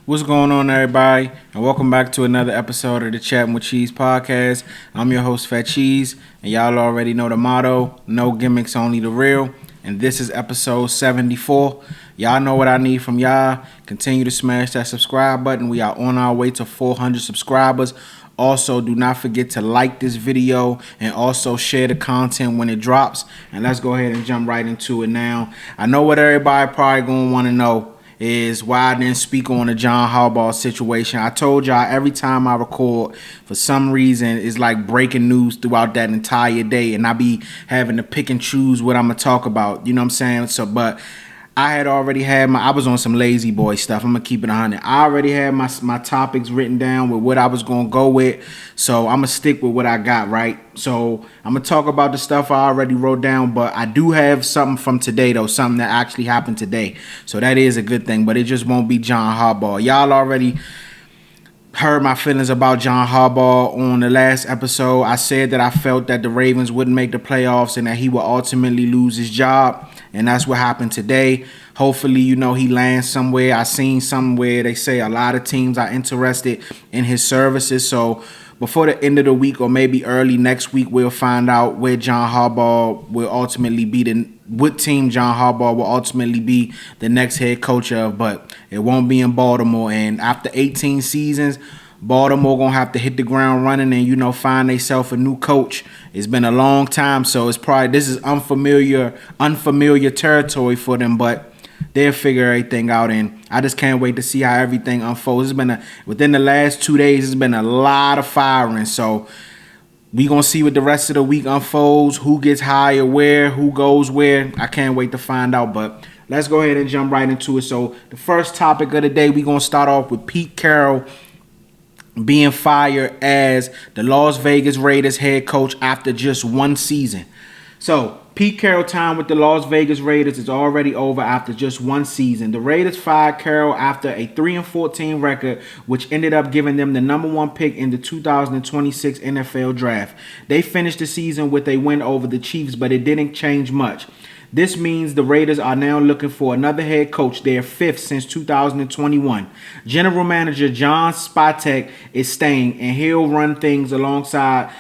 What's going on, everybody? And welcome back to another episode of the Chatting with Cheeze podcast. I'm your host, Fat Cheeze, and y'all already know the motto: no gimmicks, only the real. And this is episode 74. Y'all know what I need from y'all. Continue to smash that subscribe button. We are on our way to 400 subscribers. Also, do not forget to like this video and also share the content when it drops. And let's go ahead and jump right into it now. I know what everybody probably going to want to know is why I didn't speak on the John Harbaugh situation. I told y'all every time I record, for some reason, it's like breaking news throughout that entire day. And I be having to pick and choose what I'm going to talk about. You know what I'm saying? So, but I had already had I was on some lazy boy stuff. I'm going to keep it 100. I already had my topics written down with what I was going to go with. So I'm going to stick with what I got, right? So I'm going to talk about the stuff I already wrote down. But I do have something from today, though. Something that actually happened today. So that is a good thing. But it just won't be John Harbaugh. Y'all already heard my feelings about John Harbaugh on the last episode. I said that I felt that the Ravens wouldn't make the playoffs and that he would ultimately lose his job. And that's what happened today. Hopefully, he lands somewhere. I seen somewhere they say a lot of teams are interested in his services. So before the end of the week or maybe early next week, we'll find out where John Harbaugh will ultimately be, what team John Harbaugh will ultimately be the next head coach of. But it won't be in Baltimore. And after 18 seasons, Baltimore gonna have to hit the ground running and find themselves a new coach. It's been a long time, so this is unfamiliar territory for them, but they'll figure everything out, and I just can't wait to see how everything unfolds. Within the last 2 days, it's been a lot of firing, so we gonna see what the rest of the week unfolds, who gets hired where, who goes where. I can't wait to find out, but let's go ahead and jump right into it. So the first topic of the day, we gonna start off with Pete Carroll being fired as the Las Vegas Raiders head coach after just one season. So Pete Carroll time with the Las Vegas Raiders is already over after just one season. The Raiders fired Carroll after a 3-14 record, which ended up giving them the number one pick in the 2026 NFL Draft. They finished the season with a win over the Chiefs, but it didn't change much. This means the Raiders are now looking for another head coach, their fifth since 2021. General Manager John Spatek is staying, and he'll run things alongside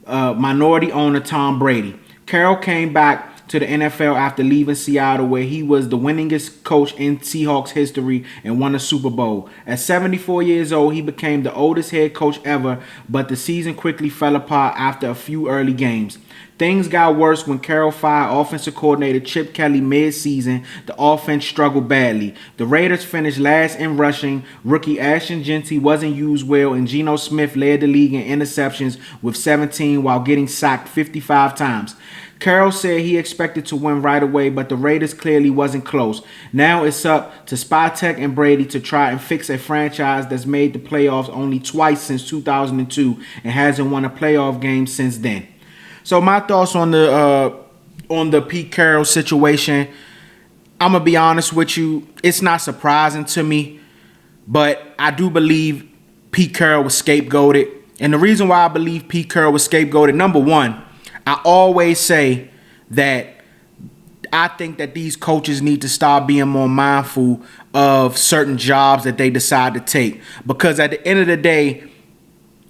minority owner Tom Brady. Carroll came back to the NFL after leaving Seattle, where he was the winningest coach in Seahawks history and won a Super Bowl. At 74 years old, he became the oldest head coach ever, but the season quickly fell apart after a few early games. Things got worse when Carroll fired offensive coordinator Chip Kelly mid-season. The offense struggled badly. The Raiders finished last in rushing. Rookie Ashton Jeanty wasn't used well, and Geno Smith led the league in interceptions with 17 while getting sacked 55 times. Carroll said he expected to win right away, but the Raiders clearly wasn't close. Now it's up to Spatek and Brady to try and fix a franchise that's made the playoffs only twice since 2002 and hasn't won a playoff game since then. So my thoughts on the Pete Carroll situation, I'm going to be honest with you, it's not surprising to me, but I do believe Pete Carroll was scapegoated. And the reason why I believe Pete Carroll was scapegoated, number one, I always say that I think that these coaches need to start being more mindful of certain jobs that they decide to take. Because at the end of the day,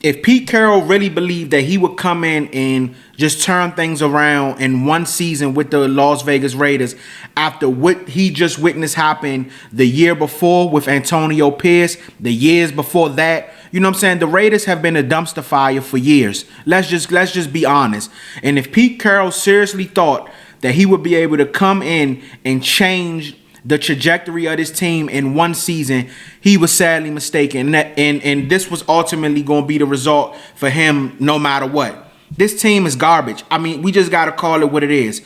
if Pete Carroll really believed that he would come in and just turn things around in one season with the Las Vegas Raiders after what he just witnessed happen the year before with Antonio Pierce, the years before that, you know what I'm saying? The Raiders have been a dumpster fire for years. Let's just be honest. And if Pete Carroll seriously thought that he would be able to come in and change the trajectory of this team in one season, he was sadly mistaken. And this was ultimately going to be the result for him no matter what. This team is garbage. I mean, we just got to call it what it is.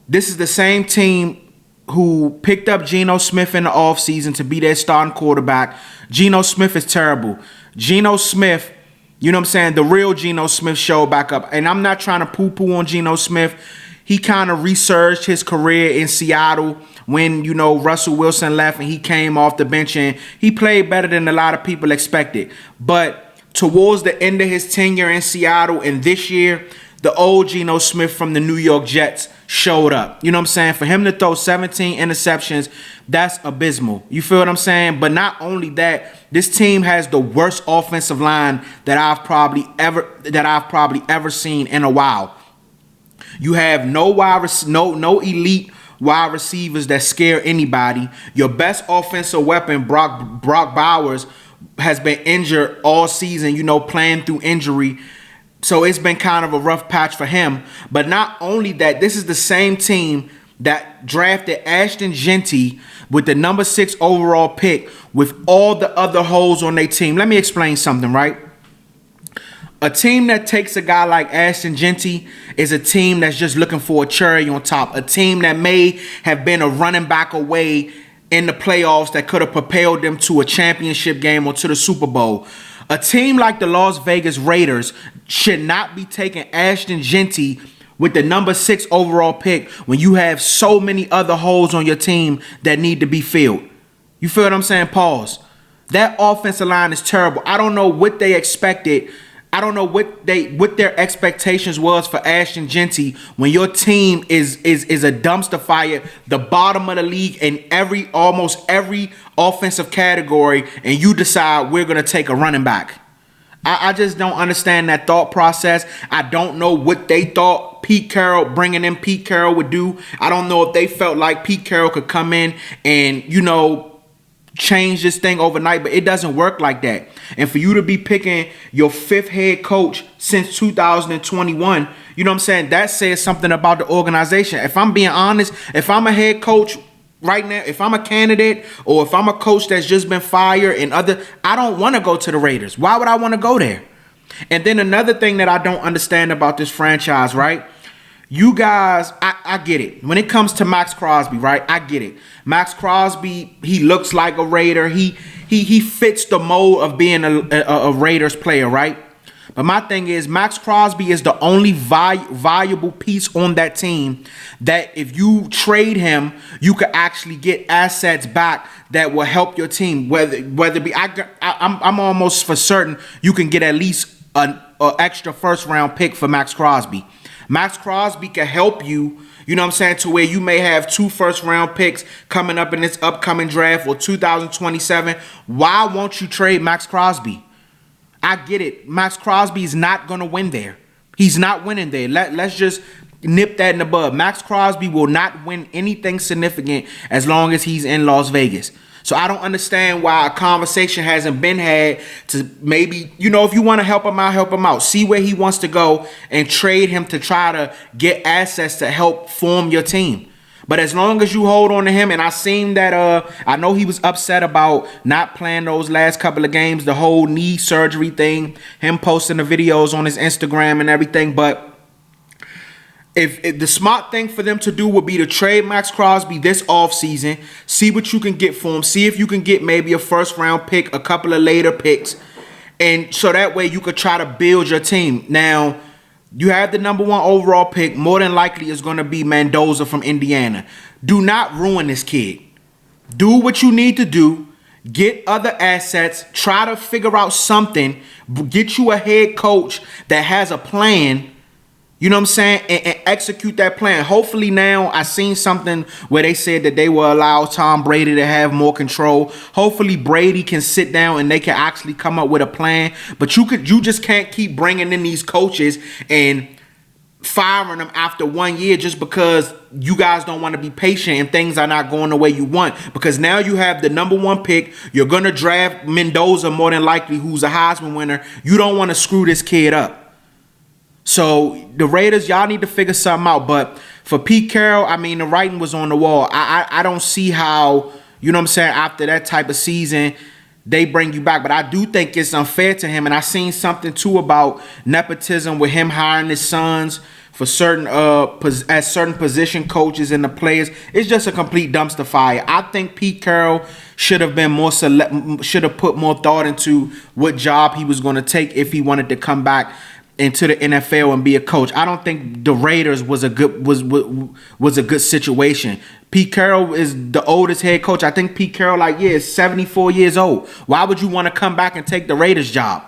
This is the same team who picked up Geno Smith in the offseason to be their starting quarterback. Geno Smith is terrible. Geno Smith, you know what I'm saying? The real Geno Smith showed back up. And I'm not trying to poo-poo on Geno Smith. He kind of resurged his career in Seattle when, Russell Wilson left and he came off the bench, and he played better than a lot of people expected. But towards the end of his tenure in Seattle and this year, the old Geno Smith from the New York Jets showed up. You know what I'm saying? For him to throw 17 interceptions, that's abysmal. You feel what I'm saying? But not only that, this team has the worst offensive line that I've probably ever seen in a while. You have no elite wide receivers that scare anybody. Your best offensive weapon, Brock Bowers, has been injured all season, playing through injury. So it's been kind of a rough patch for him. But not only that, this is the same team that drafted Ashton Genty with the number 6 overall pick with all the other holes on their team. Let me explain something, right? A team that takes a guy like Ashton Genty is a team that's just looking for a cherry on top. A team that may have been a running back away in the playoffs that could have propelled them to a championship game or to the Super Bowl. A team like the Las Vegas Raiders should not be taking Ashton Genty with the number 6 overall pick when you have so many other holes on your team that need to be filled. You feel what I'm saying? Pause. That offensive line is terrible. I don't know what they expected. I don't know what their expectations was for Ashton Genty when your team is a dumpster fire, the bottom of the league in almost every offensive category, and you decide we're gonna take a running back. I just don't understand that thought process. I don't know what they thought bringing in Pete Carroll would do. I don't know if they felt like Pete Carroll could come in and change this thing overnight, but it doesn't work like that. And for you to be picking your 5th head coach since 2021, you know what I'm saying? That says something about the organization. If I'm being honest, if I'm a head coach right now, if I'm a candidate or if I'm a coach that's just been fired I don't want to go to the Raiders. Why would I want to go there? And then another thing that I don't understand about this franchise, right? You guys, I get it. When it comes to Max Crosby, right? I get it. Max Crosby, he looks like a Raider. He fits the mold of being a Raiders player, right? But my thing is, Max Crosby is the only valuable piece on that team that if you trade him, you could actually get assets back that will help your team. Whether it be, I'm almost for certain you can get at least an extra first-round pick for Max Crosby. Max Crosby can help you, you know what I'm saying, to where you may have 2 first-round picks coming up in this upcoming draft or 2027. Why won't you trade Max Crosby? I get it. Max Crosby is not going to win there. He's not winning there. Let's just nip that in the bud. Max Crosby will not win anything significant as long as he's in Las Vegas. So I don't understand why a conversation hasn't been had to maybe, if you want to help him out. See where he wants to go and trade him to try to get assets to help form your team. But as long as you hold on to him, and I seen that I know he was upset about not playing those last couple of games, the whole knee surgery thing, him posting the videos on his Instagram and everything, but If the smart thing for them to do would be to trade Max Crosby this offseason, see what you can get for him, see if you can get maybe a first-round pick, a couple of later picks, and so that way you could try to build your team. Now, you have the number 1 overall pick. More than likely is going to be Mendoza from Indiana. Do not ruin this kid. Do what you need to do. Get other assets. Try to figure out something. Get you a head coach that has a plan. You know what I'm saying? And execute that plan. Hopefully now I seen something where they said that they will allow Tom Brady to have more control. Hopefully Brady can sit down and they can actually come up with a plan. But you just can't keep bringing in these coaches and firing them after 1 year just because you guys don't want to be patient and things are not going the way you want. Because now you have the number 1 pick. You're going to draft Mendoza more than likely, who's a Heisman winner. You don't want to screw this kid up. So the Raiders, y'all need to figure something out. But for Pete Carroll, I mean, the writing was on the wall. I don't see how, you know what I'm saying, after that type of season, they bring you back. But I do think it's unfair to him. And I seen something, too, about nepotism with him hiring his sons for certain as certain position coaches and the players. It's just a complete dumpster fire. I think Pete Carroll should have been should have put more thought into what job he was going to take if he wanted to come back into the NFL and be a coach. I don't think the Raiders was a good situation. Pete Carroll is the oldest head coach. I think Pete Carroll is 74 years old. Why would you want to come back and take the Raiders job?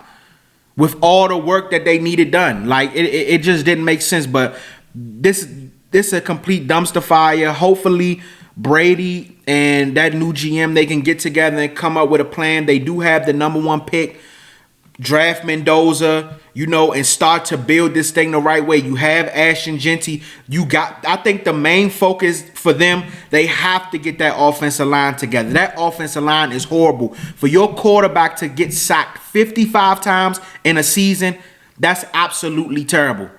with all the work that they needed done. Like it just didn't make sense. But this is a complete dumpster fire. Hopefully Brady and that new GM, they can get together and come up with a plan. They do have the number 1 pick. Draft Mendoza, and start to build this thing the right way. You have Ashton Genty. I think the main focus for them, they have to get that offensive line together. That offensive line is horrible. For your quarterback to get sacked 55 times in a season, that's absolutely terrible.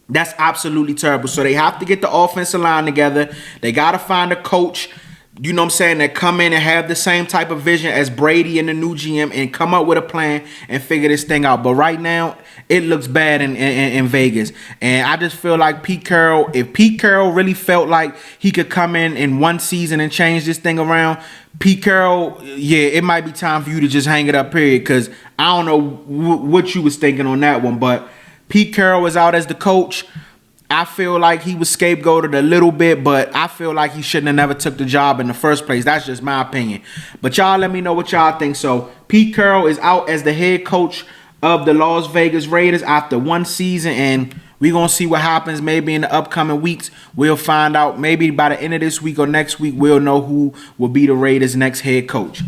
That's absolutely terrible. So they have to get the offensive line together. They got to find a coach, that come in and have the same type of vision as Brady and the new GM and come up with a plan and figure this thing out. But right now, it looks bad in Vegas. And I just feel like if Pete Carroll really felt like he could come in one season and change this thing around, Pete Carroll, it might be time for you to just hang it up, period. Because I don't know what you was thinking on that one. But Pete Carroll is out as the coach. I feel like he was scapegoated a little bit, but I feel like he shouldn't have never took the job in the first place. That's just my opinion. But y'all let me know what y'all think. So Pete Carroll is out as the head coach of the Las Vegas Raiders after 1 season, and we're going to see what happens maybe in the upcoming weeks. We'll find out maybe by the end of this week or next week, we'll know who will be the Raiders' next head coach.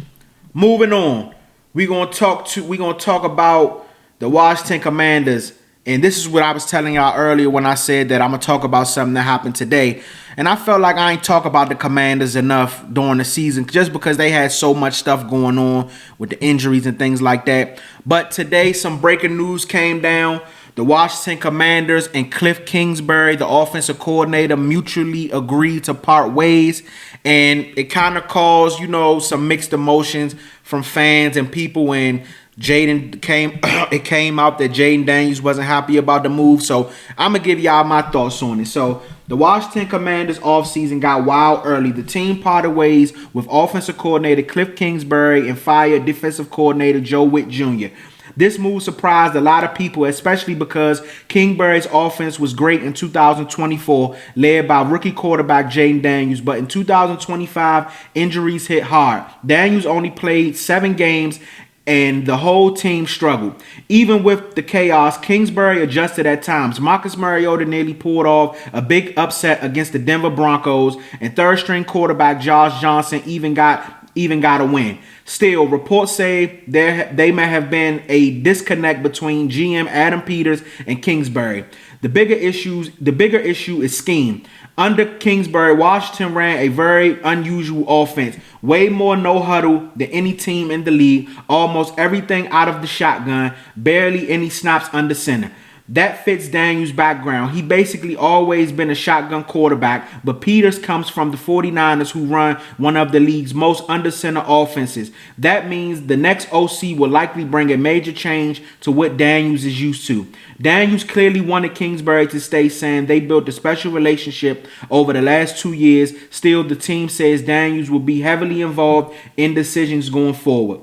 Moving on, we're going to talk about the Washington Commanders. And this is what I was telling y'all earlier when I said that I'm going to talk about something that happened today. And I felt like I ain't talk about the Commanders enough during the season just because they had so much stuff going on with the injuries and things like that. But today, some breaking news came down. The Washington Commanders and Kliff Kingsbury, the offensive coordinator, mutually agreed to part ways. And it kind of caused, some mixed emotions from fans and people. And it came out that Jaden Daniels wasn't happy about the move. So I'm going to give y'all my thoughts on it. So the Washington Commanders offseason got wild early. The team parted ways with offensive coordinator Kliff Kingsbury and fired defensive coordinator Joe Witt Jr. This move surprised a lot of people, especially because Kingsbury's offense was great in 2024, led by rookie quarterback Jaden Daniels. But in 2025, injuries hit hard. Daniels only played 7 games, and the whole team struggled. Even with the chaos, Kingsbury adjusted at times. Marcus Mariota nearly pulled off a big upset against the Denver Broncos, and third-string quarterback Josh Johnson even got a win. Still, reports say they may have been a disconnect between GM Adam Peters and Kingsbury. The bigger issue is scheme. Under Kingsbury, Washington ran a very unusual offense. Way more no huddle than any team in the league. Almost everything out of the shotgun. Barely any snaps under center. That fits Daniels' background. He basically always been a shotgun quarterback, but Peters comes from the 49ers, who run one of the league's most under center offenses. That means the next OC will likely bring a major change to what Daniels is used to. Daniels clearly wanted Kingsbury to stay, saying they built a special relationship over the last 2 years. Still, the team says Daniels will be heavily involved in decisions going forward.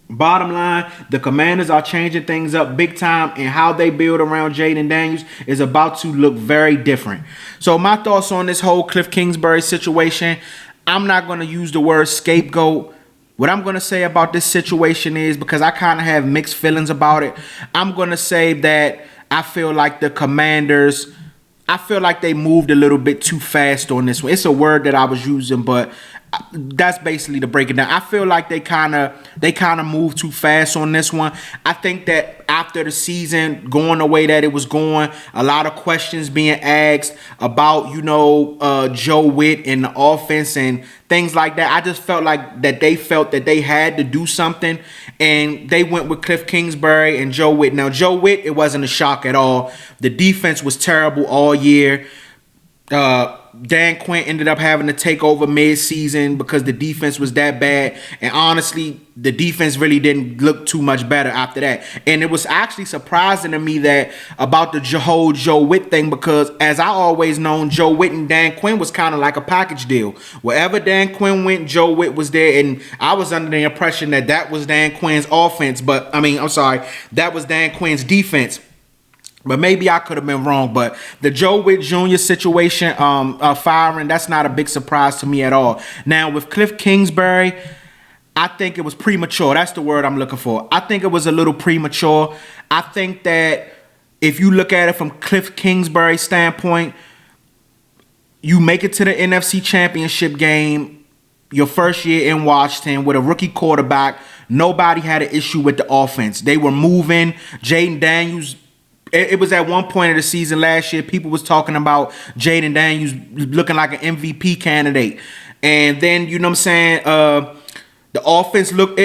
Bottom line, the Commanders are changing things up big time, and how they build around Jaden Daniels is about to look very different. So my thoughts on this whole Kliff Kingsbury situation, I'm not going to use the word scapegoat. What I'm going to say about this situation is, because I kind of have mixed feelings about it, I'm going to say that I feel like the Commanders, I feel like they moved a little bit too fast on this one. It's a word that I was using, but that's basically to break it down. I feel like they kind of moved too fast on this one. I think that after the season going the way that it was going, a lot of questions being asked about, Joe Witt and the offense and things like that. I just felt like that they had to do something, and they went with Kliff Kingsbury and Joe Witt. Now, Joe Witt, it wasn't a shock at all. The defense was terrible all year. Dan Quinn ended up having to take over mid-season because the defense was that bad. And honestly, the defense really didn't look too much better after that. And it was actually surprising to me that about the whole Joe Witt thing, because as I always known, Joe Witt and Dan Quinn was kind of like a package deal. Wherever Dan Quinn went, Joe Witt was there. And I was under the impression that was Dan Quinn's offense. That was Dan Quinn's defense. But maybe I could have been wrong. But the Joe Witt Jr. situation, firing, that's not a big surprise to me at all. Now, with Kliff Kingsbury, I think it was premature. That's the word I'm looking for. I think it was a little premature. I think that if you look at it from Kliff Kingsbury's standpoint, you make it to the NFC Championship game your first year in Washington with a rookie quarterback. Nobody had an issue with the offense. They were moving. Jaden Daniels, it was at one point of the season last year, people was talking about Jaden Daniels looking like an MVP candidate. And then, you know what I'm saying, the offense looked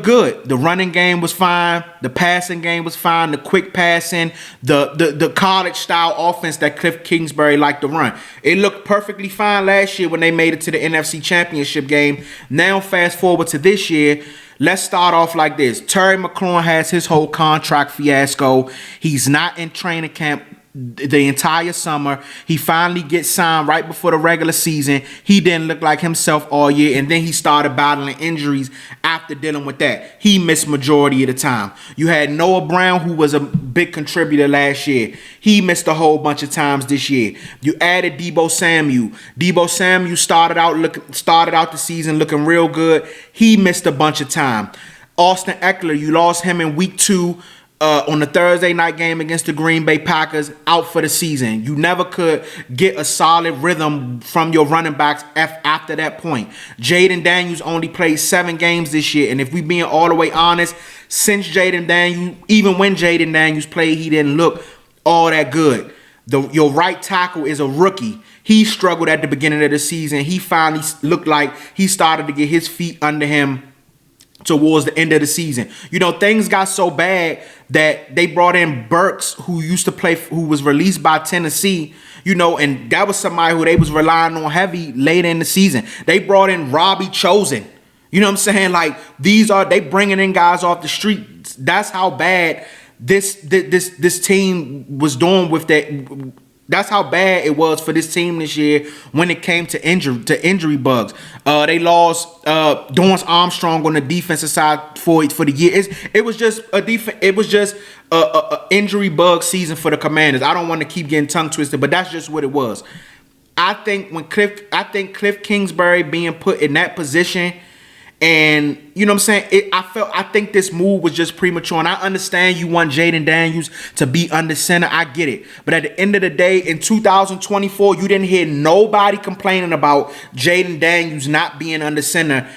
good. The running game was fine. The passing game was fine. The quick passing, the college style offense that Kliff Kingsbury liked to run. It looked perfectly fine last year when they made it to the NFC Championship game. Now fast forward to this year. Let's start off like this. Terry McLaurin has his whole contract fiasco. He's not in training camp the entire summer. He finally gets signed right before the regular season. He didn't look like himself all year, and then he started battling injuries after dealing with that. He missed majority of the time. You had Noah Brown, who was a big contributor last year. He missed a whole bunch of times this year. You added Deebo Samuel. Deebo Samuel started out the season looking real good. He missed a bunch of time. Austin Eckler, you lost him in week 2. On the Thursday night game against the Green Bay Packers, out for the season. You never could get a solid rhythm from your running backs after that point. Jaden Daniels only played 7 games this year, and if we being all the way honest, since Jaden Daniels, even when Jaden Daniels played, he didn't look all that good. Your right tackle is a rookie. He struggled at the beginning of the season. He finally looked like he started to get his feet under him towards the end of the season. You know, things got so bad that they brought in Burks, who used to play, who was released by Tennessee, you know, and that was somebody who they was relying on heavy later in the season. They brought in Robbie Chosen. You know what I'm saying? Like, they bringing in guys off the street. That's how bad this team was doing with that. That's how bad it was for this team this year when it came to injury bugs. They lost Dorrance Armstrong on the defensive side for the year. It was just a injury bug season for the Commanders. I don't want to keep getting tongue twisted, but that's just what it was. I think Kliff Kingsbury being put in that position, and you know what I'm saying, I think this move was just premature. And I understand you want Jaden Daniels to be under center. I get it. But at the end of the day, in 2024, you didn't hear nobody complaining about Jaden Daniels not being under center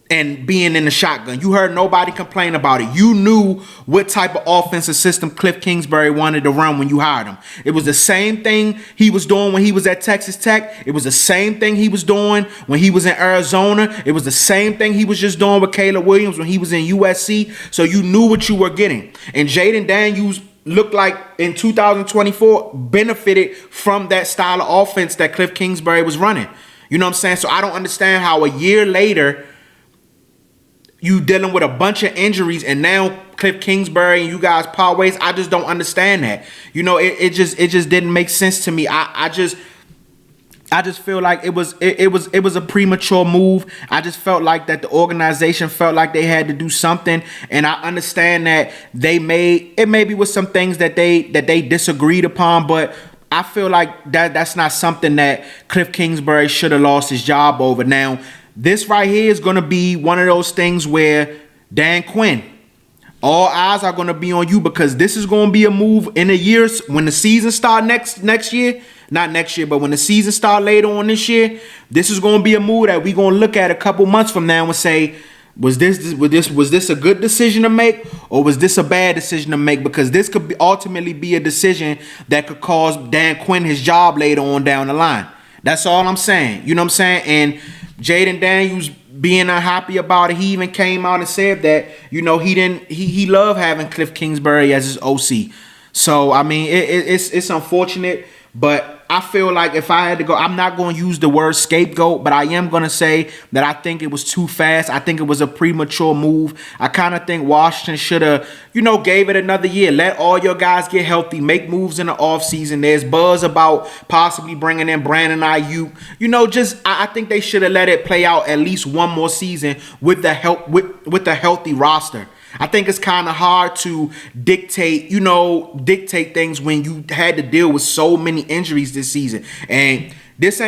and being in the shotgun. You heard nobody complain about it. You knew what type of offensive system Kliff Kingsbury wanted to run when you hired him. It was the same thing he was doing when he was at Texas Tech. It was the same thing he was doing when he was in Arizona. It was the same thing he was just doing with Caleb Williams when he was in USC. So you knew what you were getting. And Jaden Daniels looked like in 2024 benefited from that style of offense that Kliff Kingsbury was running. You know what I'm saying? So I don't understand how a year later you dealing with a bunch of injuries and now Kliff Kingsbury and you guys part ways. I just don't understand that. You know, it just didn't make sense to me. I just feel like it was a premature move. I just felt like that the organization felt like they had to do something, and I understand that it maybe was some things that they disagreed upon, but I feel like that's not something that Kliff Kingsbury should have lost his job over. Now, this right here is going to be one of those things where Dan Quinn, all eyes are going to be on you, because this is going to be a move in a year when the season start next year. Not next year, but when the season start later on this year, this is going to be a move that we're going to look at a couple months from now and say, was this a good decision to make, or was this a bad decision to make? Because this could ultimately be a decision that could cause Dan Quinn his job later on down the line. That's all I'm saying. You know what I'm saying? And Jaden Daniels being unhappy about it, he even came out and said that, you know, he loved having Kliff Kingsbury as his OC. So I mean, it's unfortunate, but I feel like if I had to go, I'm not going to use the word scapegoat, but I am going to say that I think it was too fast. I think it was a premature move. I kind of think Washington should have, you know, gave it another year. Let all your guys get healthy. Make moves in the offseason. There's buzz about possibly bringing in Brandon Ayuk. You know, I think they should have let it play out at least one more season with the healthy roster. I think it's kind of hard to dictate things when you had to deal with so many injuries this season. And this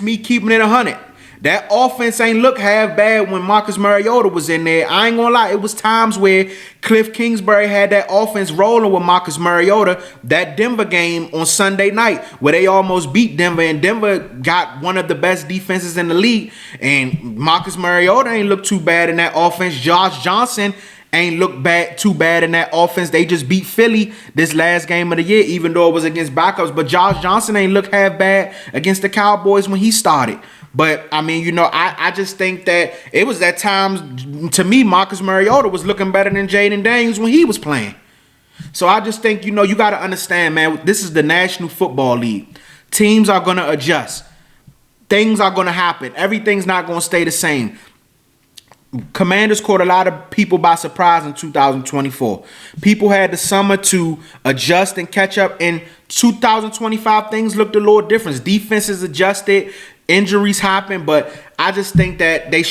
me keeping it 100. That offense ain't look half bad when Marcus Mariota was in there. I ain't gonna lie. It was times where Kliff Kingsbury had that offense rolling with Marcus Mariota. That Denver game on Sunday night where they almost beat Denver, and Denver got one of the best defenses in the league. And Marcus Mariota ain't look too bad in that offense. Josh Johnson ain't look too bad in that offense. They just beat Philly this last game of the year, even though it was against backups. But Josh Johnson ain't look half bad against the Cowboys when he started. But, I mean, you know, I just think that it was that time, to me, Marcus Mariota was looking better than Jaden Daniels when he was playing. So I just think, you know, you got to understand, man, this is the National Football League. Teams are going to adjust. Things are going to happen. Everything's not going to stay the same. Commanders caught a lot of people by surprise in 2024. People had the summer to adjust and catch up. In 2025, things looked a little different. Defenses adjusted, injuries happened, but I just think that they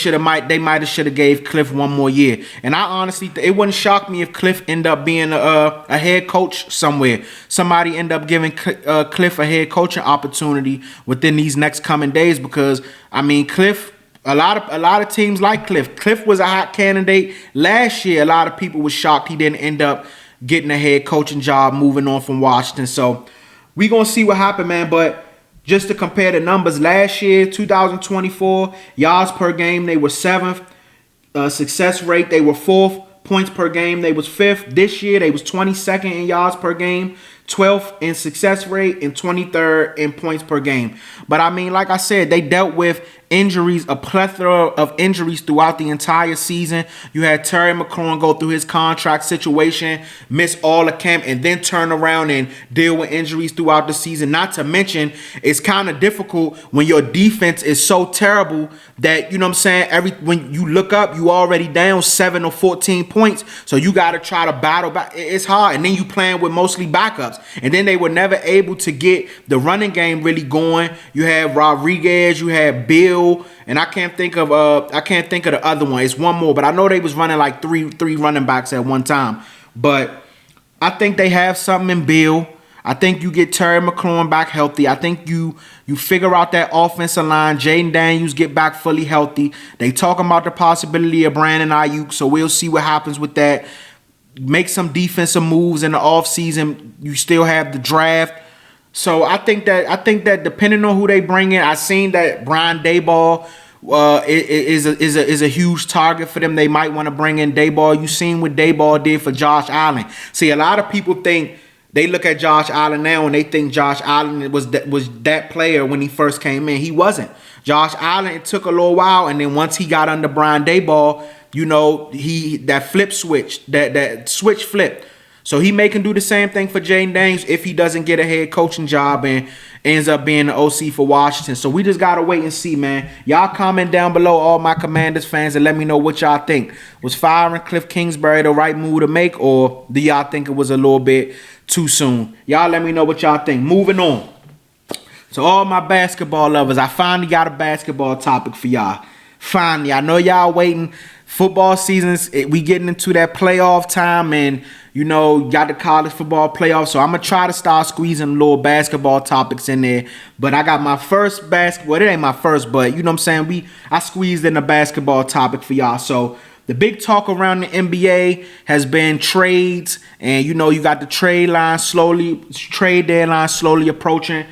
might have gave Kliff one more year. And I honestly, it wouldn't shock me if Kliff end up being a head coach somewhere. Somebody end up giving Kliff a head coaching opportunity within these next coming days, because I mean, Kliff. A lot of teams like Kliff. Kliff was a hot candidate last year. A lot of people were shocked he didn't end up getting a head coaching job, moving on from Washington. So we gonna see what happened, man. But just to compare the numbers, last year, 2024 yards per game, they were 7th. Success rate, they were 4th. Points per game, they was 5th. This year, they was 22nd in yards per game, 12th in success rate, and 23rd in points per game. But I mean, like I said, they dealt with injuries, a plethora of injuries throughout the entire season. You had Terry McLaurin go through his contract situation, miss all the camp, and then turn around and deal with injuries throughout the season. Not to mention, it's kind of difficult when your defense is so terrible that, you know what I'm saying, when you look up, you already down 7 or 14 points. So you got to try to battle back. It's hard. And then you playing with mostly backups. And then they were never able to get the running game really going. You had Rodriguez, you had Bill, and I can't think of the other one. It's one more, but I know they was running like three running backs at one time. But I think they have something in Bill. I think you get Terry McLaurin back healthy. I think you figure out that offensive line. Jaden Daniels get back fully healthy. They talking about the possibility of Brandon Ayuk, so we'll see what happens with that. Make some defensive moves in the offseason. You still have the draft. So I think that depending on who they bring in, I seen that Brian Daboll is a huge target for them. They might want to bring in Daboll. You seen what Daboll did for Josh Allen. See, a lot of people think they look at Josh Allen now and they think Josh Allen was that player when he first came in. He wasn't. Josh Allen, it took a little while, and then once he got under Brian Daboll, you know, that switch flipped. So he can do the same thing for Jaden Daniels if he doesn't get a head coaching job and ends up being the OC for Washington. So we just got to wait and see, man. Y'all comment down below, all my Commanders fans, and let me know what y'all think. Was firing Kliff Kingsbury the right move to make, or do y'all think it was a little bit too soon? Y'all let me know what y'all think. Moving on. So all my basketball lovers, I finally got a basketball topic for y'all. Finally, I know y'all waiting. Football seasons, we getting into that playoff time, and you know, got the college football playoffs. So I'm gonna try to start squeezing little basketball topics in there. But I got my first basketball. It ain't my first, but you know what I'm saying. I squeezed in a basketball topic for y'all. So the big talk around the NBA has been trades, and you know, you got the trade deadline slowly approaching.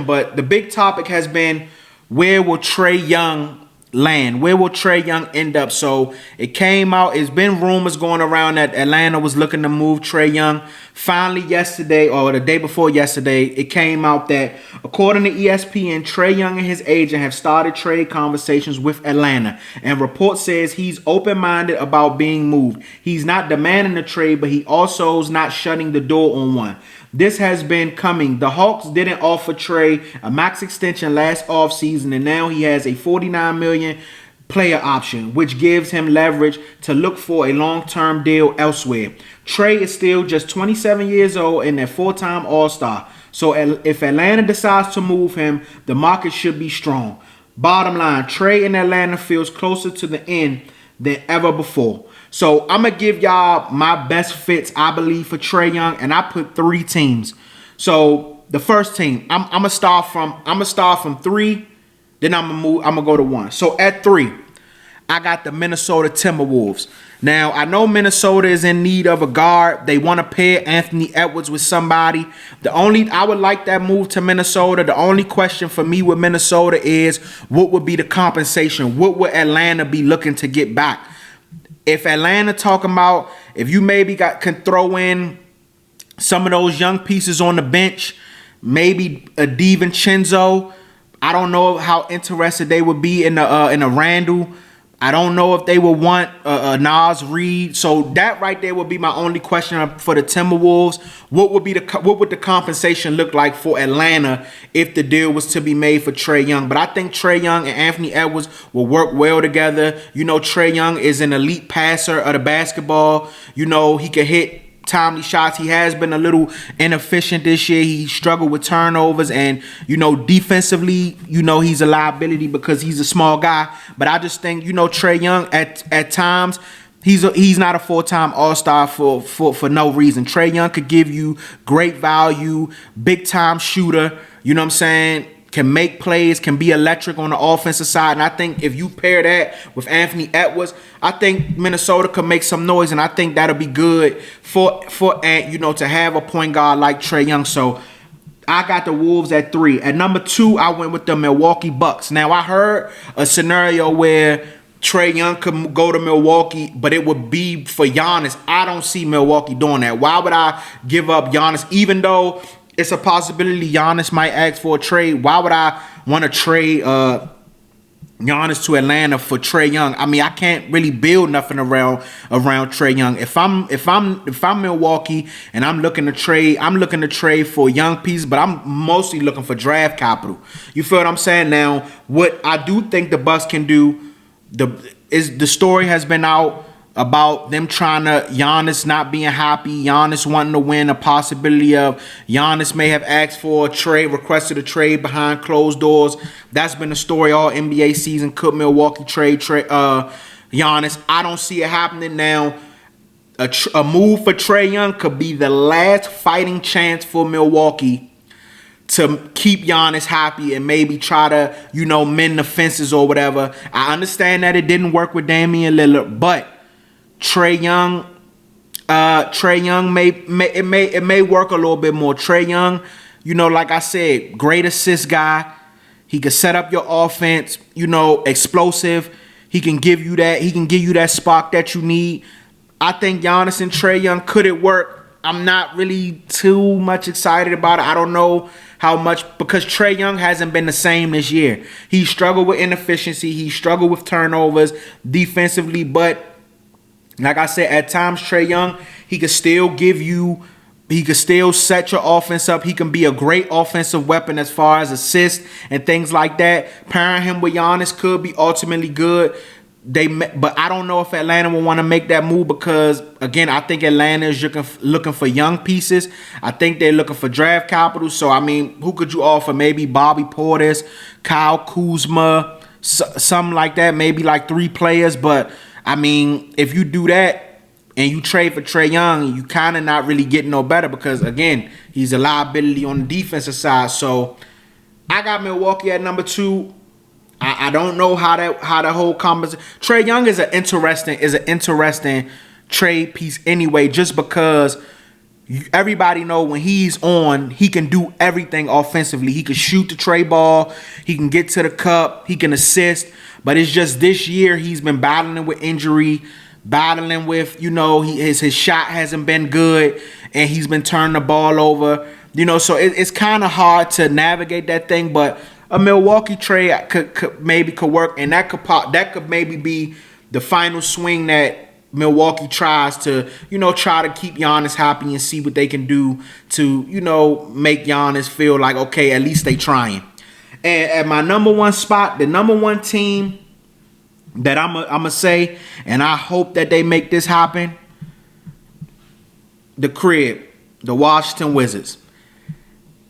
But the big topic has been, where will Trae Young land? Where will Trae Young end up? So it came out, it's been rumors going around that Atlanta was looking to move Trae Young. Finally yesterday, or the day before yesterday, it came out that according to ESPN, Trae Young and his agent have started trade conversations with Atlanta. And report says he's open-minded about being moved. He's not demanding a trade, but he also is not shutting the door on one. This has been coming. The Hawks didn't offer Trae a max extension last offseason, and now he has a $49 million player option, which gives him leverage to look for a long-term deal elsewhere. Trae is still just 27 years old and a four-time All-Star. So if Atlanta decides to move him, the market should be strong. Bottom line, Trae in Atlanta feels closer to the end than ever before. So I'm gonna give y'all my best fits, I believe, for Trae Young, and I put 3 teams. So the first team, I'm gonna start from 3 Then I'm gonna go to 1. So at 3, I got the Minnesota Timberwolves. Now, I know Minnesota is in need of a guard. They want to pair Anthony Edwards with somebody. I would like that move to Minnesota. The only question for me with Minnesota is, what would be the compensation? What would Atlanta be looking to get back? If Atlanta talking about, if you maybe can throw in some of those young pieces on the bench, maybe a DiVincenzo. I don't know how interested they would be in a Randall. I don't know if they would want a Nas Reed. So that right there would be my only question for the Timberwolves. What would the compensation look like for Atlanta if the deal was to be made for Trae Young? But I think Trae Young and Anthony Edwards will work well together. You know, Trae Young is an elite passer of the basketball. You know, he can hit timely shots. He has been a little inefficient this year. He struggled with turnovers, and you know, defensively, you know, he's a liability because he's a small guy. But I just think, you know, Trae Young at times, he's not a full-time all-star for no reason. Trae Young could give you great value, big-time shooter, you know what I'm saying? Can make plays, can be electric on the offensive side. And I think if you pair that with Anthony Edwards, I think Minnesota could make some noise, and I think that'll be good for you know, to have a point guard like Trae Young. So I got the Wolves at 3. At number 2, I went with the Milwaukee Bucks. Now, I heard a scenario where Trae Young could go to Milwaukee, but it would be for Giannis. I don't see Milwaukee doing that. Why would I give up Giannis, even though it's a possibility Giannis might ask for a trade? Why would I want to trade Giannis to Atlanta for Trae Young? I mean, I can't really build nothing around Trae Young. If I'm Milwaukee and I'm looking to trade for young pieces, but I'm mostly looking for draft capital. You feel what I'm saying? Now, what I do think the Bucks can do, the story has been out about them trying to, Giannis not being happy, Giannis wanting to win, a possibility of Giannis may have asked for a trade, requested a trade behind closed doors. That's been the story all NBA season. Could Milwaukee trade Giannis? I don't see it happening now. A move for Trae Young could be the last fighting chance for Milwaukee to keep Giannis happy and maybe try to, you know, mend the fences or whatever. I understand that it didn't work with Damian Lillard, but Trae Young may work a little bit more. Trae Young, you know, like I said, great assist guy. He can set up your offense, you know, explosive. He can give you that spark that you need. I think Giannis and Trae Young, could it work? I'm not really too much excited about it. I don't know how much, because Trae Young hasn't been the same this year. He struggled with inefficiency. He struggled with turnovers defensively, but like I said, at times Trae Young, he could still set your offense up. He can be a great offensive weapon as far as assists and things like that. Pairing him with Giannis could be ultimately good. But I don't know if Atlanta will want to make that move because, again, I think Atlanta is looking for young pieces. I think they're looking for draft capital. So, I mean, who could you offer? Maybe Bobby Portis, Kyle Kuzma, something like that. Maybe like 3 players. But, I mean, if you do that and you trade for Trae Young, you kind of not really getting no better because, again, he's a liability on the defensive side. So, I got Milwaukee at number 2. I don't know how the whole conversation. Trae Young is an interesting trade piece anyway, just because everybody know when he's on, he can do everything offensively. He can shoot the tray ball, he can get to the cup, he can assist. But it's just this year he's been battling with injury, battling with, you know, his shot hasn't been good, and he's been turning the ball over. You know, so it's kind of hard to navigate that thing, but a Milwaukee trade could work, and that could maybe be the final swing that Milwaukee tries to, you know, try to keep Giannis happy and see what they can do to, you know, make Giannis feel like, okay, at least they trying. And at my number 1 spot, the number 1 team that I'm gonna say, and I hope that they make this happen, the Washington Wizards.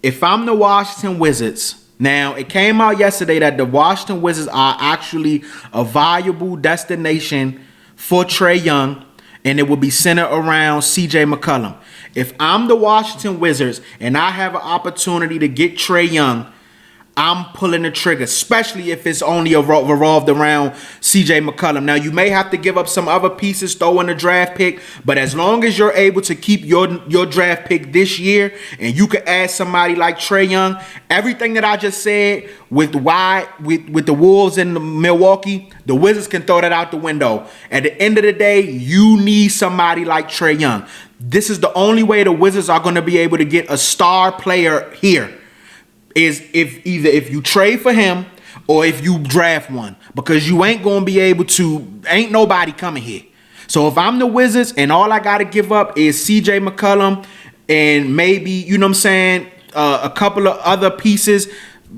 If I'm the Washington Wizards, now, it came out yesterday that the Washington Wizards are actually a viable destination for Trae Young, and it will be centered around CJ McCollum. If I'm the Washington Wizards and I have an opportunity to get Trae Young, I'm pulling the trigger, especially if it's only revolved around CJ McCollum. Now, you may have to give up some other pieces, throw in a draft pick, but as long as you're able to keep your draft pick this year and you can add somebody like Trae Young, everything that I just said with the Wolves and the Milwaukee, the Wizards can throw that out the window. At the end of the day, you need somebody like Trae Young. This is the only way the Wizards are going to be able to get a star player here. Is if you trade for him or if you draft one, because you ain't gonna be able to. Ain't nobody coming here. So if I'm the Wizards and all I gotta give up is CJ McCollum and maybe, you know what I'm saying, a couple of other pieces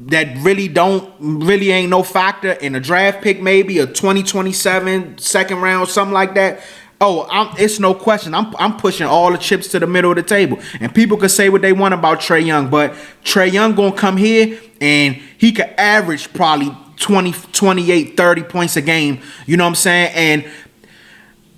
that really ain't no factor in a draft pick, maybe a 2027 second round, something like that. It's no question. I'm pushing all the chips to the middle of the table. And people could say what they want about Trae Young, but Trae Young gonna come here and he could average probably 20, 28, 30 points a game. You know what I'm saying? And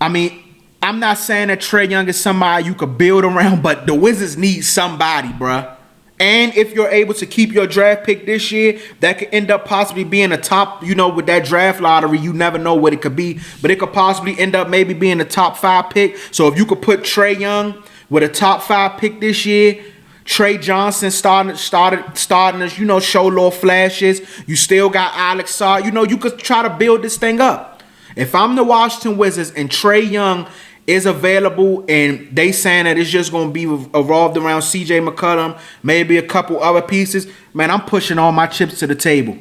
I mean, I'm not saying that Trae Young is somebody you could build around, but the Wizards need somebody, bruh. And if you're able to keep your draft pick this year, that could end up possibly being a top, with that draft lottery, you never know what it could be. But it could possibly end up maybe being a top 5 pick. So if you could put Trae Young with a top 5 pick this year, Trey Johnson starting to, show little flashes. You still got Alex Saar. You could try to build this thing up. If I'm the Washington Wizards and Trae Young is available and they saying that it's just going to be revolved around CJ McCollum, maybe a couple other pieces, man, I'm pushing all my chips to the table.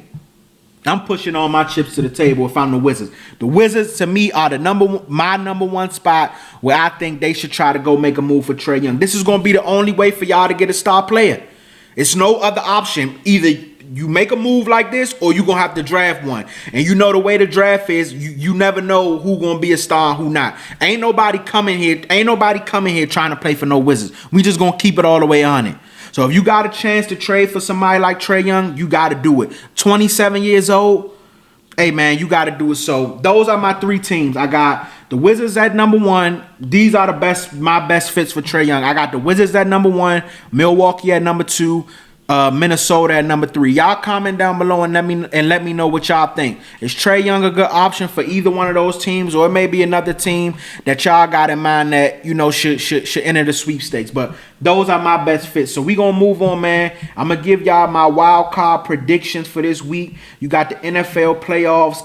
If I'm the Wizards. The Wizards, to me, are my number one spot where I think they should try to go make a move for Trae Young. This is going to be the only way for y'all to get a star player. It's no other option. Either you make a move like this or you're going to have to draft one. And the way the draft is, you never know who going to be a star and who not. Ain't nobody coming here trying to play for no Wizards. We just going to keep it all the way on it. So if you got a chance to trade for somebody like Trae Young, you got to do it. 27 years old, hey, man, you got to do it. So those are my 3 teams. I got the Wizards at number 1. These are my best fits for Trae Young. I got the Wizards at number 1, Milwaukee at number 2, Minnesota at number 3. Y'all comment down below and let me know what y'all think. Is Trae Young a good option for either one of those teams, or it may be another team that y'all got in mind that should enter the sweepstakes? But those are my best fits. So we gonna move on, man. I'm gonna give y'all my wild card predictions for this week. You got the NFL playoffs.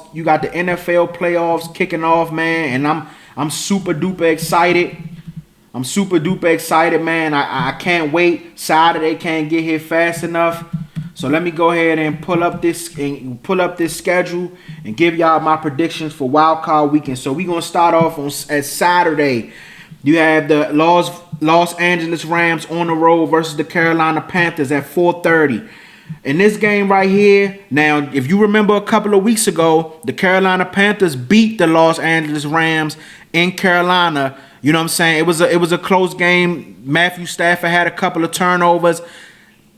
Kicking off, man, and I'm super duper excited. Man. I can't wait. Saturday can't get here fast enough. So let me go ahead and pull up this schedule and give y'all my predictions for Wild Card Weekend. So we're gonna start off at Saturday. You have the Los Angeles Rams on the road versus the Carolina Panthers at 4:30. In this game right here, now, if you remember a couple of weeks ago, the Carolina Panthers beat the Los Angeles Rams in Carolina. You know what I'm saying? It was a close game. Matthew Stafford had a couple of turnovers.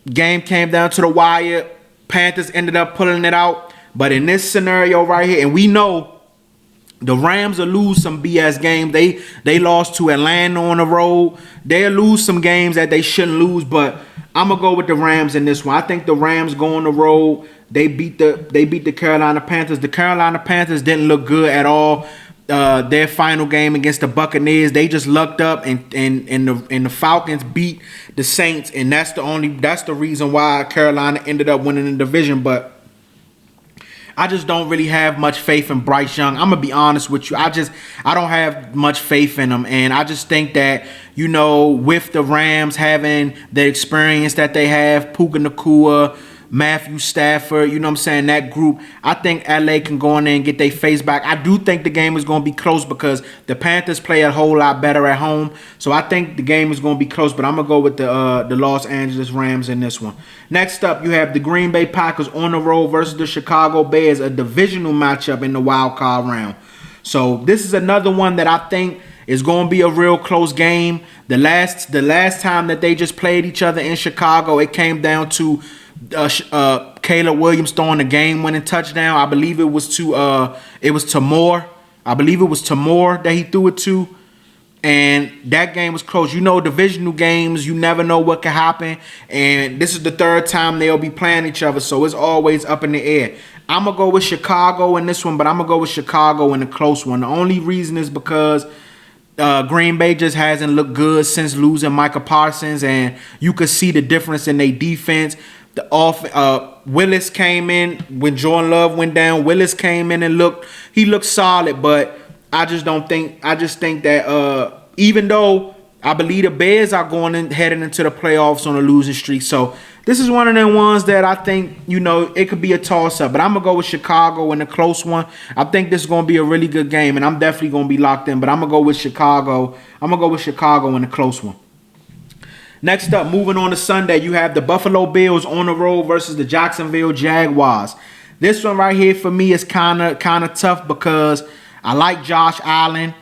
Game came down to the wire. Panthers ended up pulling it out. But in this scenario right here, and we know the Rams will lose some BS games. They lost to Atlanta on the road. They'll lose some games that they shouldn't lose, but I'm gonna go with the Rams in this one. I think the Rams go on the road. They beat the Carolina Panthers. The Carolina Panthers didn't look good at all. Their final game against the Buccaneers, they just lucked up and the Falcons beat the Saints, and that's the reason why Carolina ended up winning the division. But I just don't really have much faith in Bryce Young. I'm gonna be honest with you. I don't have much faith in him, and I just think that with the Rams having the experience that they have, Puka Nacua, Matthew Stafford, that group, I think LA can go in there and get their face back. I do think the game is going to be close because the Panthers play a whole lot better at home. So I think the game is going to be close, but I'm going to go with the Los Angeles Rams in this one. Next up, you have the Green Bay Packers on the road versus the Chicago Bears, a divisional matchup in the wild card round. So this is another one that I think is going to be a real close game. The last time that they just played each other in Chicago, it came down to Caleb Williams throwing the game-winning touchdown. I believe it was to Moore. I believe it was to Moore that he threw it to. And that game was close. You know, divisional games, you never know what could happen. And this is the third time they'll be playing each other, so it's always up in the air. I'm going to go with Chicago in this one, but I'm going to go with Chicago in the close one. The only reason is because Green Bay just hasn't looked good since losing Micah Parsons, and you could see the difference in their defense. Willis came in when Jordan Love went down. Willis came in and looked solid, but I just think that even though I believe the Bears are heading into the playoffs on a losing streak, so this is one of them ones that I think, it could be a toss-up. But I'm going to go with Chicago in a close one. I think this is going to be a really good game, and I'm definitely going to be locked in. But I'm going to go with Chicago. I'm going to go with Chicago in a close one. Next up, moving on to Sunday, you have the Buffalo Bills on the road versus the Jacksonville Jaguars. This one right here for me is kind of tough because I like Josh Allen.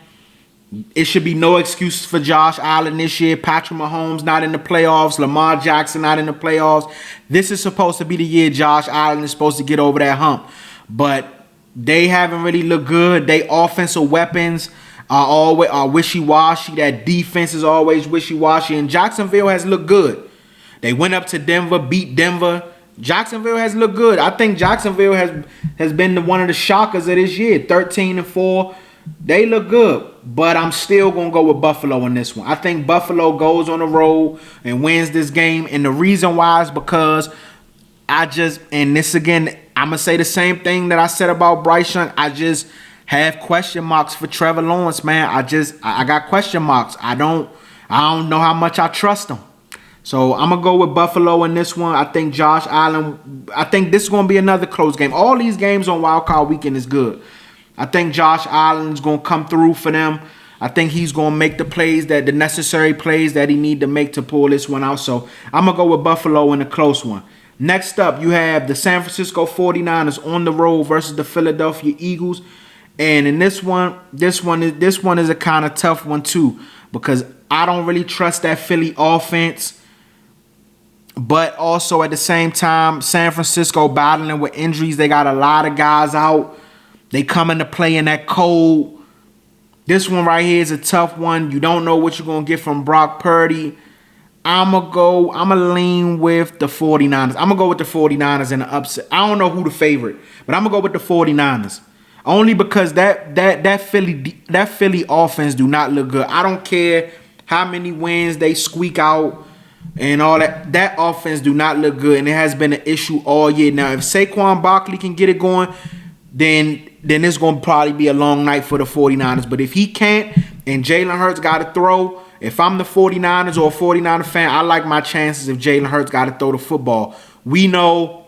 It should be no excuse for Josh Allen this year. Patrick Mahomes not in the playoffs. Lamar Jackson not in the playoffs. This is supposed to be the year Josh Allen is supposed to get over that hump. But they haven't really looked good. They offensive weapons are wishy-washy. That defense is always wishy-washy. And Jacksonville has looked good. They went up to Denver, beat Denver. Jacksonville has looked good. I think Jacksonville has been one of the shockers of this year. 13-4. They look good, but I'm still going to go with Buffalo in this one. I think Buffalo goes on the road and wins this game. And the reason why is because and this again, I'm going to say the same thing that I said about Bryce Young. I just have question marks for Trevor Lawrence, man. I got question marks. I don't know how much I trust him. So I'm going to go with Buffalo in this one. I think Josh Allen, I think this is going to be another close game. All these games on Wild Card Weekend is good. I think Josh Allen's going to come through for them. I think he's going to make the necessary plays that he need to make to pull this one out. So I'm going to go with Buffalo in a close one. Next up, you have the San Francisco 49ers on the road versus the Philadelphia Eagles. And in this one is a kind of tough one too, because I don't really trust that Philly offense. But also at the same time, San Francisco battling with injuries. They got a lot of guys out. They come into play in that cold. This one right here is a tough one. You don't know what you're going to get from Brock Purdy. I'm going to lean with the 49ers. I'm going to go with the 49ers in the upset. I don't know who the favorite, but I'm going to go with the 49ers. Only because that Philly offense do not look good. I don't care how many wins they squeak out and all that. That offense do not look good, and it has been an issue all year. Now, if Saquon Barkley can get it going, then it's going to probably be a long night for the 49ers. But if he can't and Jalen Hurts got to throw, if I'm the 49ers or a 49er fan, I like my chances if Jalen Hurts got to throw the football. We know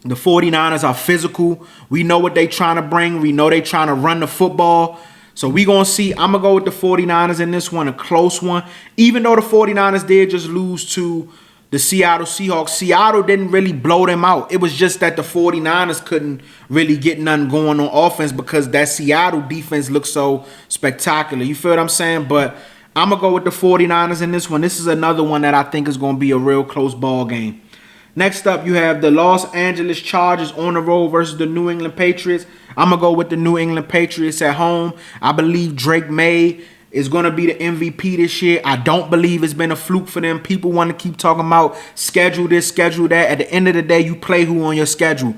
the 49ers are physical. We know what they trying to bring. We know they trying to run the football. So we going to see. I'm going to go with the 49ers in this one, a close one. Even though the 49ers did just lose to the Seattle Seahawks, Seattle didn't really blow them out. It was just that the 49ers couldn't really get nothing going on offense because that Seattle defense looked so spectacular. You feel what I'm saying? But I'm going to go with the 49ers in this one. This is another one that I think is going to be a real close ball game. Next up, you have the Los Angeles Chargers on the road versus the New England Patriots. I'm going to go with the New England Patriots at home. I believe Drake May is going to be the MVP this year. I don't believe it's been a fluke for them. People want to keep talking about schedule this, schedule that. At the end of the day, you play who on your schedule.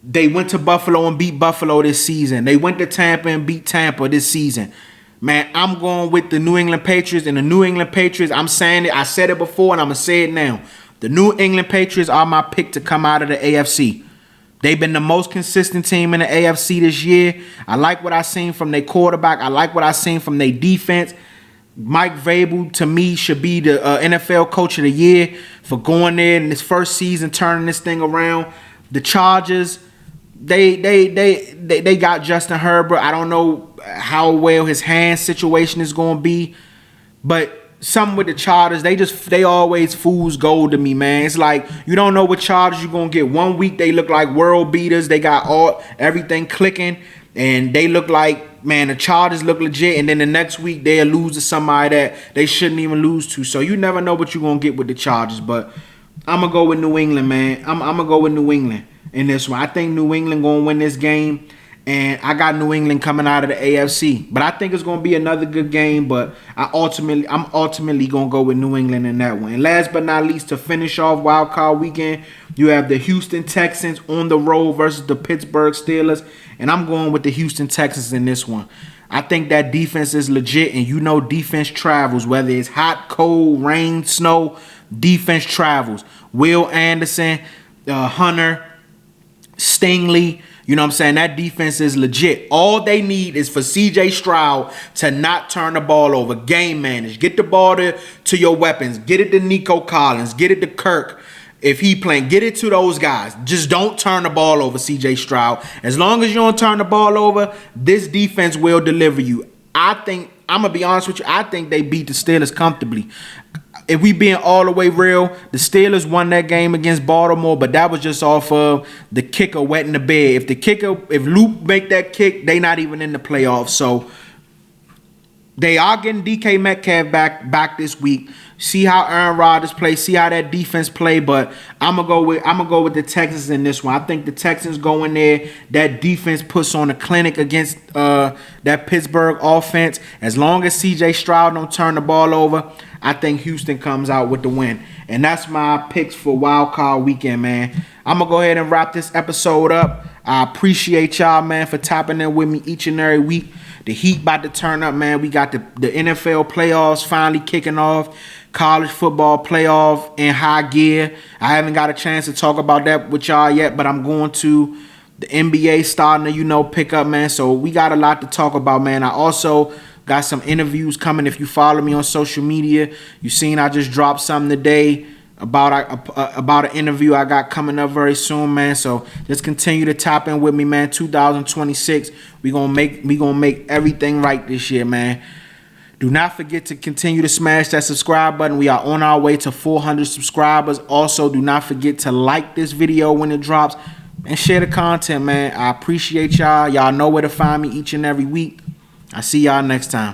They went to Buffalo and beat Buffalo this season. They went to Tampa and beat Tampa this season. Man, I'm going with the New England Patriots. And the New England Patriots, I'm saying it. I said it before and I'm going to say it now. The New England Patriots are my pick to come out of the AFC. They've been the most consistent team in the AFC this year. I like what I've seen from their quarterback. I like what I've seen from their defense. Mike Vrabel, to me, should be the NFL Coach of the Year for going there in his first season, turning this thing around. The Chargers, they got Justin Herbert. I don't know how well his hand situation is going to be, but something with the Chargers, they always fool's gold to me, man. It's like you don't know what Chargers you're gonna get. One week they look like world beaters, they got everything clicking, and they look like, man, the Chargers look legit, and then the next week they'll lose to somebody that they shouldn't even lose to. So you never know what you're gonna get with the Chargers. But I'm gonna go with New England, man. I'm gonna go with New England in this one. I think New England gonna win this game. And I got New England coming out of the AFC. But I think it's going to be another good game. But I'm ultimately going to go with New England in that one. And last but not least, to finish off Wild Card Weekend, you have the Houston Texans on the road versus the Pittsburgh Steelers. And I'm going with the Houston Texans in this one. I think that defense is legit. And you know defense travels. Whether it's hot, cold, rain, snow, defense travels. Will Anderson, Hunter, Stingley. You know what I'm saying? That defense is legit. All they need is for C.J. Stroud to not turn the ball over. Game manage. Get the ball to your weapons. Get it to Nico Collins. Get it to Kirk. If he playing, get it to those guys. Just don't turn the ball over, C.J. Stroud. As long as you don't turn the ball over, this defense will deliver you. I'm going to be honest with you. I think they beat the Steelers comfortably. If we being all the way real, the Steelers won that game against Baltimore, but that was just off of the kicker wetting the bed. If Luke make that kick, they not even in the playoffs. So they are getting DK Metcalf back this week. See how Aaron Rodgers play. See how that defense play. But I'm gonna go with the Texans in this one. I think the Texans go in there. That defense puts on a clinic against that Pittsburgh offense. As long as C.J. Stroud don't turn the ball over, I think Houston comes out with the win. And that's my picks for Wild Card Weekend, man. I'm gonna go ahead and wrap this episode up. I appreciate y'all, man, for tapping in with me each and every week. The heat about to turn up, man. We got the NFL playoffs finally kicking off. College football playoff in high gear. I haven't got a chance to talk about that with y'all yet, but I'm going to. The NBA starting to, pick up, man. So we got a lot to talk about, man. I also got some interviews coming. If you follow me on social media, you seen I just dropped something today about an interview I got coming up very soon, man. So just continue to tap in with me, man. 2026, we gonna make everything right this year, man. Do not forget to continue to smash that subscribe button. We are on our way to 400 subscribers. Also, do not forget to like this video when it drops and share the content, man. I appreciate y'all. Y'all know where to find me each and every week. I see y'all next time.